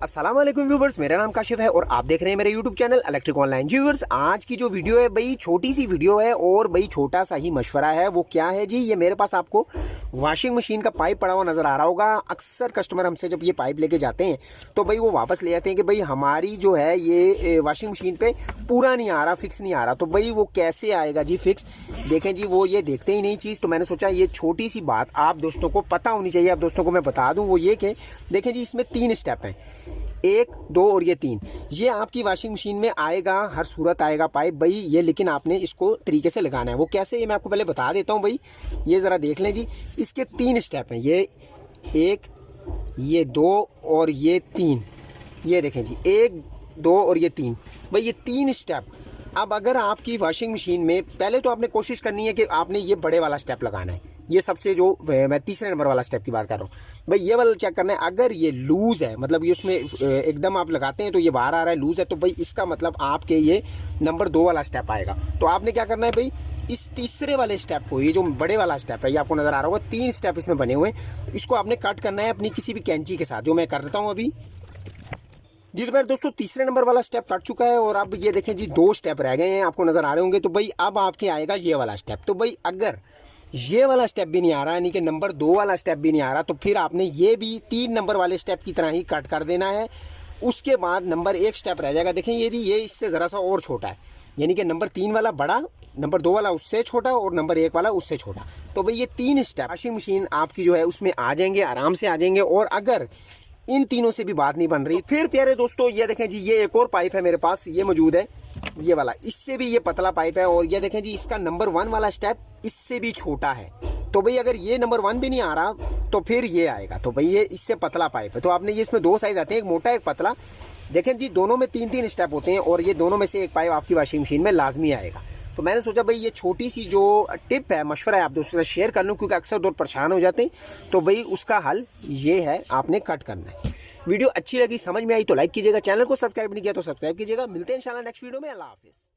अस्सलाम वालेकुम व्यूवर्स, मेरा नाम काशिफ है और आप देख रहे हैं मेरे यूट्यूब चैनल इलेक्ट्रिक ऑनलाइन। जी व्यूवर्स, आज की जो वीडियो है भाई छोटी सी वीडियो है और भाई छोटा सा ही मशवरा है। वो क्या है जी, ये मेरे पास आपको वॉशिंग मशीन का पाइप पड़ा हुआ नज़र आ रहा होगा। अक्सर कस्टमर हमसे जब ये पाइप लेके जाते हैं तो भाई वो वापस ले जाते हैं कि भाई हमारी जो है ये वॉशिंग मशीन पे पूरा नहीं आ रहा, फिक्स नहीं आ रहा। तो भाई वो कैसे आएगा जी फिक्स? देखें जी, वो ये देखते ही नहीं चीज़। तो मैंने सोचा ये छोटी सी बात आप दोस्तों को पता होनी चाहिए, आप दोस्तों को मैं बता दूँ। वो ये कि देखें जी, इसमें 3 स्टेप हैं, 1, 2 और ये 3। ये आपकी वॉशिंग मशीन में आएगा, हर सूरत आएगा पाइप भाई ये, लेकिन आपने इसको तरीके से लगाना है। वो कैसे, ये मैं आपको पहले बता देता हूँ भाई। ये ज़रा देख लें जी, इसके 3 स्टेप हैं, ये 1, ये 2 और ये 3। ये देखें जी, 1, 2 और ये 3, भाई ये 3 स्टेप। अब अगर आपकी वॉशिंग मशीन में, पहले तो आपने कोशिश करनी है कि आपने ये बड़े वाला स्टेप लगाना है। ये सबसे जो मैं तीसरे नंबर वाला स्टेप की बात कर रहा हूँ भाई, ये वाला चेक करना है। अगर ये लूज़ है, मतलब ये उसमें एकदम आप लगाते हैं तो ये बाहर आ रहा है, लूज़ है, तो भाई इसका मतलब आपके ये नंबर 2 वाला स्टेप आएगा। तो आपने क्या करना है भाई, इस तीसरे वाले स्टेप को, ये जो बड़े वाला स्टेप है, ये आपको नज़र आ रहा होगा, 3 स्टेप इसमें बने हुए हैं। इसको आपने कट करना है अपनी किसी भी कैंची के साथ, जो मैं कर देता हूँ अभी जी। तो मेरे दोस्तों, तीसरे नंबर वाला स्टेप कट चुका है और अब ये देखें जी, 2 स्टेप रह गए हैं, आपको नज़र आ रहे होंगे। तो भाई अब आपके आएगा ये वाला स्टेप। तो भाई अगर ये वाला स्टेप भी नहीं आ रहा, यानी कि नंबर 2 वाला स्टेप भी नहीं आ रहा, तो फिर आपने ये भी 3 नंबर वाले स्टेप की तरह ही कट कर देना है। उसके बाद नंबर 1 स्टेप रह जाएगा। देखें ये जी, ये इससे ज़रा सा और छोटा है, यानी कि नंबर 3 वाला बड़ा, नंबर 2 वाला उससे छोटा और नंबर 1 वाला उससे छोटा। तो भाई ये 3 स्टेप वॉशिंग मशीन आपकी जो है उसमें आ जाएंगे, आराम से आ जाएंगे। और अगर इन तीनों से भी बात नहीं बन रही, फिर प्यारे दोस्तों ये देखें जी, ये एक और पाइप है मेरे पास, ये मौजूद है, ये वाला, इससे भी ये पतला पाइप है। और ये देखें जी, इसका नंबर 1 वाला स्टेप इससे भी छोटा है। तो भाई अगर ये नंबर 1 भी नहीं आ रहा तो फिर ये आएगा। तो भाई ये इससे पतला पाइप है। तो आपने ये, इसमें 2 साइज आते हैं, एक मोटा एक पतला। देखें जी, दोनों में 3-3 स्टेप होते हैं और ये दोनों में से एक पाइप आपकी वॉशिंग मशीन में लाजमी आएगा। तो मैंने सोचा भाई ये छोटी सी जो टिप है, मशवरा है, आप दोस्तों से शेयर कर लूँ, क्योंकि अक्सर दौर परेशान हो जाते हैं। तो भाई उसका हल ये है, आपने कट करना है। वीडियो अच्छी लगी, समझ में आई तो लाइक कीजिएगा, चैनल को सब्सक्राइब नहीं किया तो सब्सक्राइब कीजिएगा। मिलते हैं इंशाल्लाह नेक्स्ट वीडियो में। अल्लाह हाफिज़।